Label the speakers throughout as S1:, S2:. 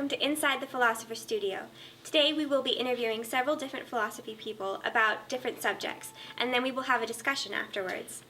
S1: welcome to Inside the Philosopher's Studio. Today we will be interviewing several different philosophy people about different subjects, and then we will have a discussion afterwards.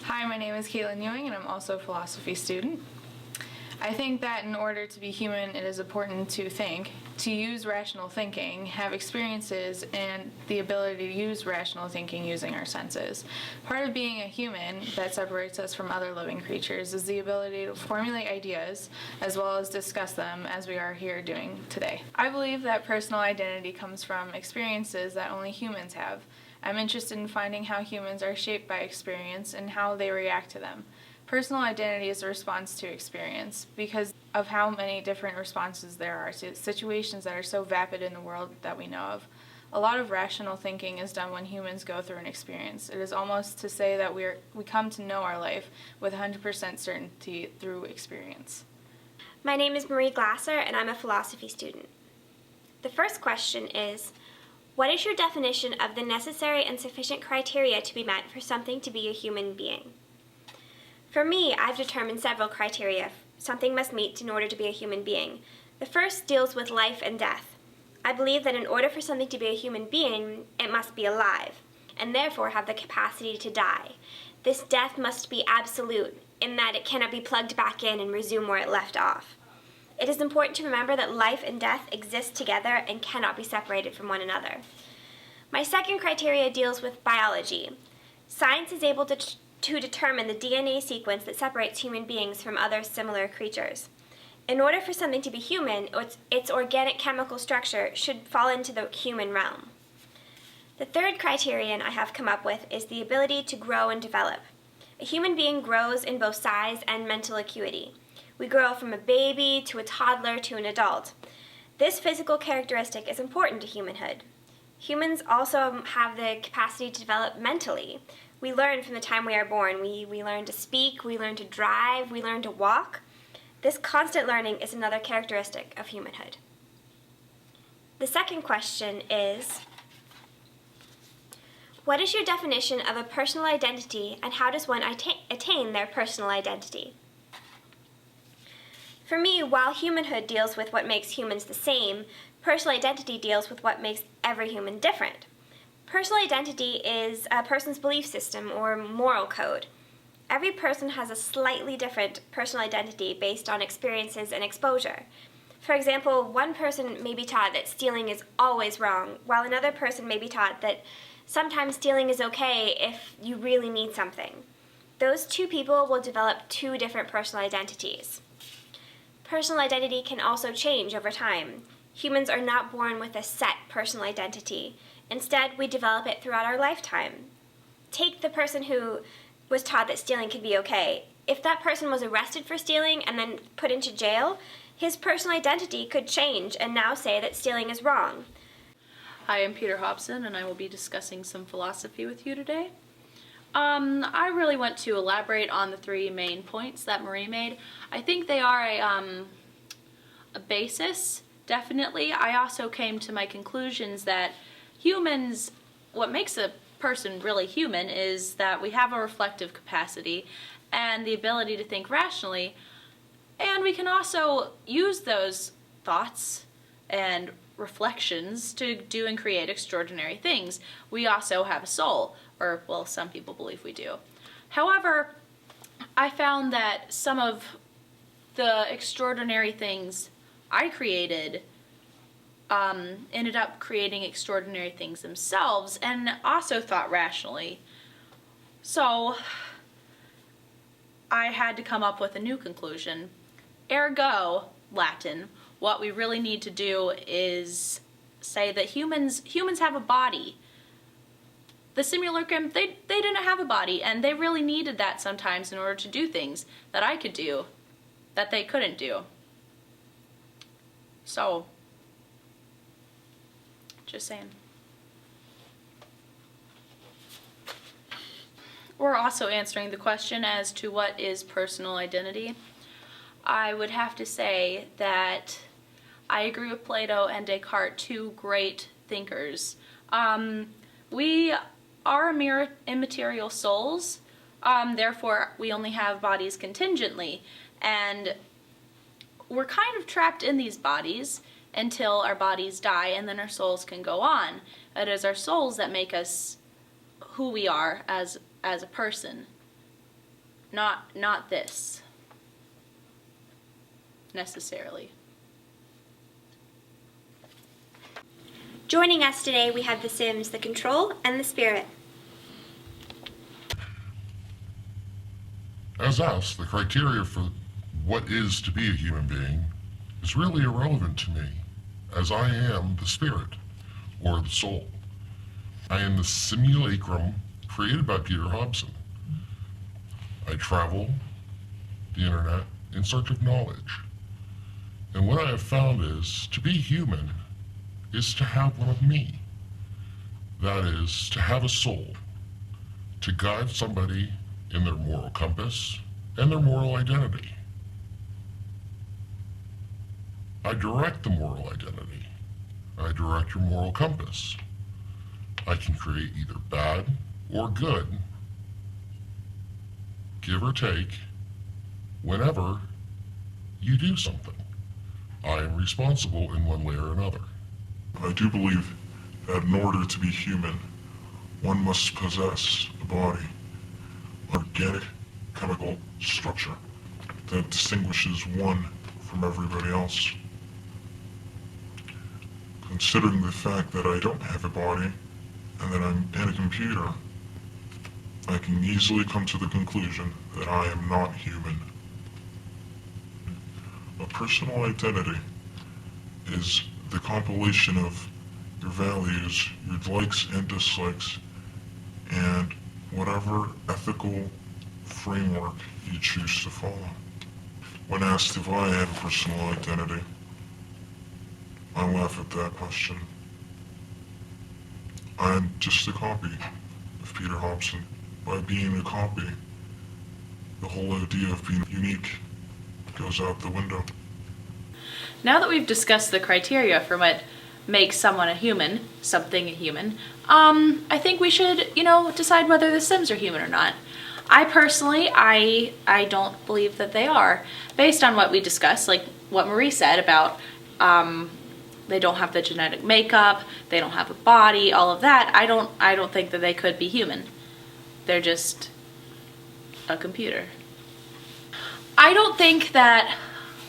S2: Hi, my name is Caitlin Ewing, and I'm also a philosophy student. I think that in order to be human, it is important to think, to use rational thinking, have experiences, and the ability to use rational thinking using our senses. Part of being a human that separates us from other living creatures is the ability to formulate ideas as well as discuss them as we are here doing today. I believe that personal identity comes from experiences that only humans have. I'm interested in finding how humans are shaped by experience and how they react to them. Personal identity is a response to experience because of how many different responses there are to situations that are so vapid in the world that we know of. A lot of rational thinking is done when humans go through an experience. It is almost to say that we come to know our life with 100% certainty through experience.
S1: My name is Marie Glasser, and I'm a philosophy student. The first question is, what is your definition of the necessary and sufficient criteria to be met for something to be a human being? For me, I've determined several criteria something must meet in order to be a human being. The first deals with life and death. I believe that in order for something to be a human being, it must be alive, and therefore have the capacity to die. This death must be absolute, in that it cannot be plugged back in and resume where it left off. It is important to remember that life and death exist together and cannot be separated from one another. My second criteria deals with biology. Science is able to determine the DNA sequence that separates human beings from other similar creatures. In order for something to be human, its organic chemical structure should fall into the human realm. The third criterion I have come up with is the ability to grow and develop. A human being grows in both size and mental acuity. We grow from a baby to a toddler to an adult. This physical characteristic is important to humanhood. Humans also have the capacity to develop mentally. We learn from the time we are born. We learn to speak, we learn to drive, we learn to walk. This constant learning is another characteristic of humanhood. The second question is, what is your definition of a personal identity, and how does one attain their personal identity? For me, while humanhood deals with what makes humans the same, personal identity deals with what makes every human different. Personal identity is a person's belief system or moral code. Every person has a slightly different personal identity based on experiences and exposure. For example, one person may be taught that stealing is always wrong, while another person may be taught that sometimes stealing is okay if you really need something. Those two people will develop two different personal identities. Personal identity can also change over time. Humans are not born with a set personal identity. Instead, we develop it throughout our lifetime. Take the person who was taught that stealing could be okay. If that person was arrested for stealing and then put into jail, his personal identity could change and now say that stealing is wrong.
S3: Hi, I'm Peter Hobson, and I will be discussing some philosophy with you today. I really want to elaborate on the three main points that Marie made. I think they are a basis, definitely. I also came to my conclusions that humans, what makes a person really human is that we have a reflective capacity and the ability to think rationally, and we can also use those thoughts and reflections to do and create extraordinary things. We also have a soul, or well, some people believe we do. However, I found that some of the extraordinary things I created ended up creating extraordinary things themselves and also thought rationally. So I had to come up with a new conclusion. Ergo, Latin, what we really need to do is say that humans have a body. The simulacrum, they didn't have a body, and they really needed that sometimes in order to do things that I could do that they couldn't do. So, just saying. We're also answering the question as to what is personal identity. I would have to say that I agree with Plato and Descartes, two great thinkers. We are mere immaterial souls, therefore we only have bodies contingently, and we're kind of trapped in these bodies until our bodies die, and then our souls can go on. It is our souls that make us who we are as a person, not this necessarily.
S1: Joining us today, we have the Sims, the Control, and the Spirit.
S4: As asked, the criteria for what is to be a human being is really irrelevant to me, as I am the spirit, or the soul. I am the simulacrum created by Peter Hobson. I travel the internet in search of knowledge. And what I have found is, to be human is to have one of me. That is, to have a soul, to guide somebody in their moral compass and their moral identity. I direct the moral identity. I direct your moral compass. I can create either bad or good, give or take, whenever you do something. I am responsible in one way or another.
S5: I do believe that in order to be human, one must possess a body, organic chemical structure that distinguishes one from everybody else. Considering the fact that I don't have a body and that I'm in a computer, I can easily come to the conclusion that I am not human. A personal identity is the compilation of your values, your likes and dislikes, and whatever ethical framework you choose to follow. When asked if I had a personal identity, I laugh at that question. I am just a copy of Peter Hobson. By being a copy, the whole idea of being unique goes out the window.
S3: Now that we've discussed the criteria for what makes someone a human, something a human, I think we should, decide whether the Sims are human or not. I personally, I don't believe that they are. Based on what we discussed, like what Marie said about they don't have the genetic makeup, they don't have a body, all of that, I don't think that they could be human. They're just a computer. I don't think that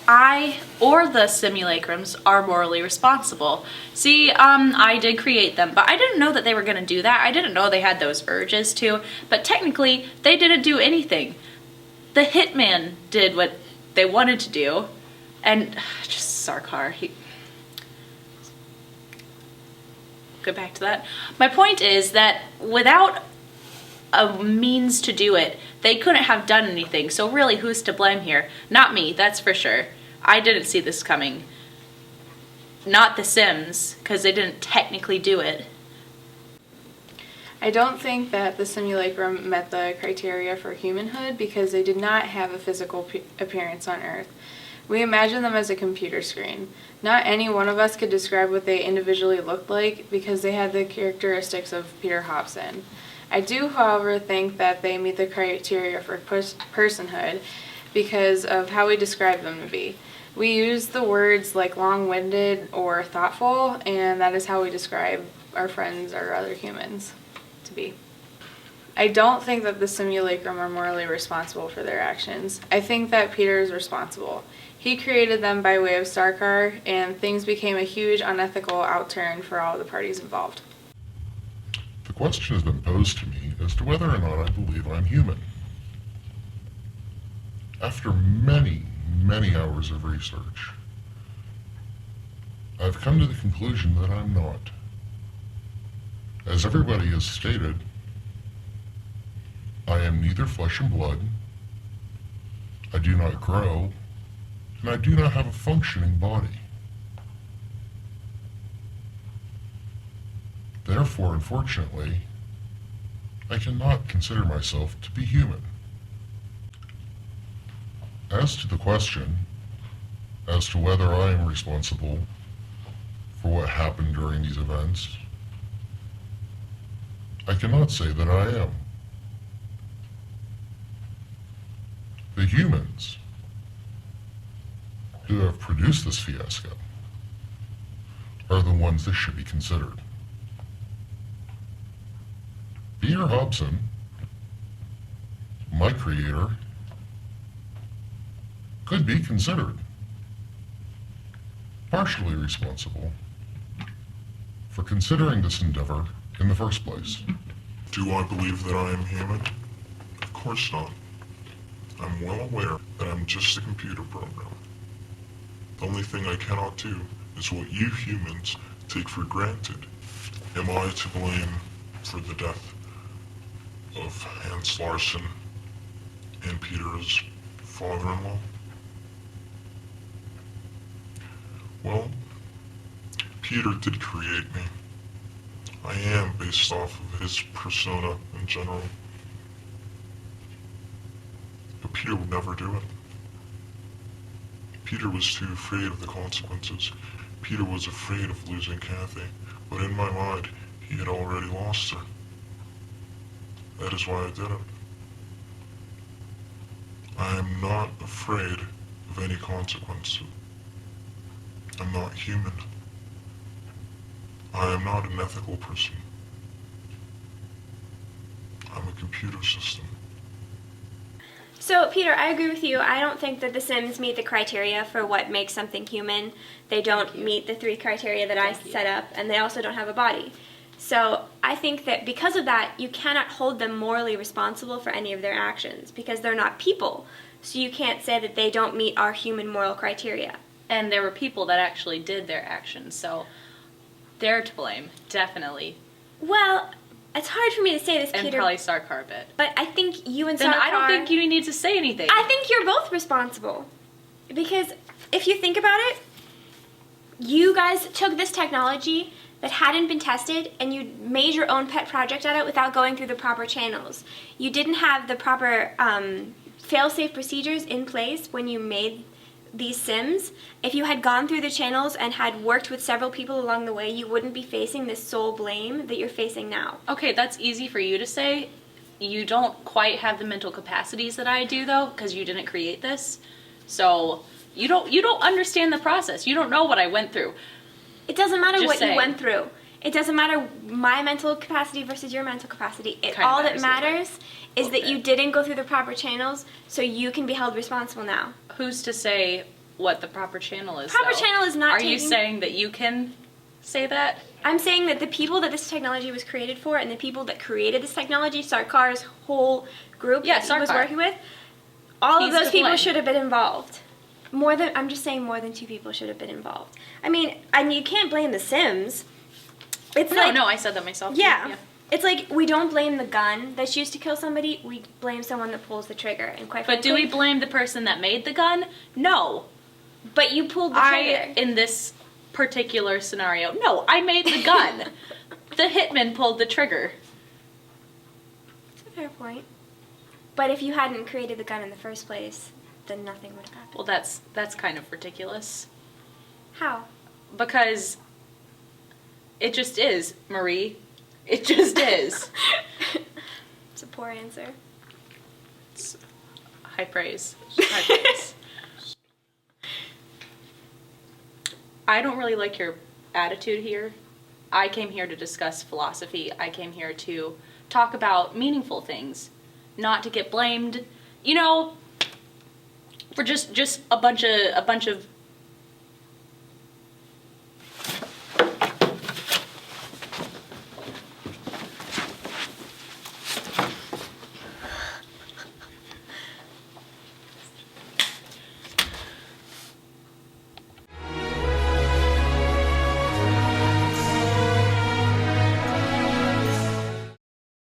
S3: I or the simulacrums are morally responsible. See, I did create them, but I didn't know that they were gonna do that. I didn't know they had those urges to, but technically, they didn't do anything. The hitman did what they wanted to do, and just Sarkar, go back to that. My point is that without a means to do it, they couldn't have done anything. So really, who's to blame here? Not me, that's for sure. I didn't see this coming. Not the Sims, because they didn't technically do it.
S2: I don't think that the simulacrum met the criteria for humanhood because they did not have a physical appearance on Earth. We imagine them as a computer screen. Not any one of us could describe what they individually looked like because they had the characteristics of Peter Hobson. I do, however, think that they meet the criteria for personhood because of how we describe them to be. We use the words like long-winded or thoughtful, and that is how we describe our friends or other humans to be. I don't think that the simulacrum are morally responsible for their actions. I think that Peter is responsible. He created them by way of Sarkar, and things became a huge unethical outturn for all the parties involved.
S4: The question has been posed to me as to whether or not I believe I'm human. After many, many hours of research, I've come to the conclusion that I'm not. As everybody has stated, I am neither flesh and blood, I do not grow, and I do not have a functioning body. Therefore, unfortunately, I cannot consider myself to be human. As to the question, as to whether I am responsible for what happened during these events, I cannot say that I am. The humans who have produced this fiasco are the ones that should be considered. Peter Hobson, my creator, could be considered partially responsible for considering this endeavor in the first place.
S5: Do I believe that I am human? Of course not. I'm well aware that I'm just a computer program. The only thing I cannot do is what you humans take for granted. Am I to blame for the death of Hans Larsen and Peter's father-in-law? Well, Peter did create me. I am based off of his persona in general. But Peter would never do it. Peter was too afraid of the consequences. Peter was afraid of losing Kathy, but in my mind, he had already lost her. That is why I did it. I am not afraid of any consequences. I'm not human. I am not an ethical person. I'm a computer system.
S1: So, Peter, I agree with you. I don't think that the Sims meet the criteria for what makes something human. They don't meet the 3 criteria that I set up, and they also don't have a body. So, I think that because of that, you cannot hold them morally responsible for any of their actions, because they're not people. So you can't say that they don't meet our human moral criteria.
S3: And there were people that actually did their actions, so they're to blame, definitely.
S1: Well, it's hard for me to say this,
S3: And
S1: Peter.
S3: probably Sarkar bit.
S1: But I think you and
S3: Then
S1: Sarkar...
S3: I don't think you need to say anything.
S1: I think you're both responsible. Because if you think about it, you guys took this technology that hadn't been tested and you made your own pet project at it without going through the proper channels. You didn't have the proper fail-safe procedures in place when you made these Sims. If you had gone through the channels and had worked with several people along the way, you wouldn't be facing this sole blame that you're facing now.
S3: Okay, that's easy for you to say. You don't quite have the mental capacities that I do, though, because you didn't create this. So you don't understand the process. You don't know what I went through.
S1: It doesn't matter
S3: Just
S1: what
S3: saying.
S1: you went through. It doesn't matter my mental capacity versus your mental capacity.
S3: Kinda
S1: All that
S3: matters a little
S1: matters is
S3: little
S1: that you
S3: bit.
S1: didn't go through the proper channels, so you can be held responsible now.
S3: Who's to say what the proper channel is,
S1: Proper
S3: though?
S1: channel is not
S3: Are you
S1: taking-
S3: saying that you can say that?
S1: I'm saying that the people that this technology was created for and the people that created this technology, Sarkar's whole group
S3: Yeah,
S1: that he was
S3: Sarkar.
S1: working with, all
S3: He's
S1: of those
S3: to
S1: people
S3: blame.
S1: should have been involved. I'm just saying more than 2 people should have been involved. I mean, you can't blame the Sims. It's like,
S3: No, I said that myself.
S1: yeah. It's like we don't blame the gun that's used to kill somebody. We blame someone that pulls the trigger. And quite
S3: But do
S1: frankly,
S3: we blame the person that made the gun? No.
S1: But you pulled the trigger.
S3: In this particular scenario, no, I made the gun. The hitman pulled the trigger.
S1: That's a fair point. But if you hadn't created the gun in the first place, then nothing would have happened.
S3: Well, that's kind of ridiculous.
S1: How?
S3: Because it just is, Marie. It just is.
S1: It's a poor answer.
S3: It's high praise. High praise. I don't really like your attitude here. I came here to discuss philosophy. I came here to talk about meaningful things, not to get blamed, for just a bunch of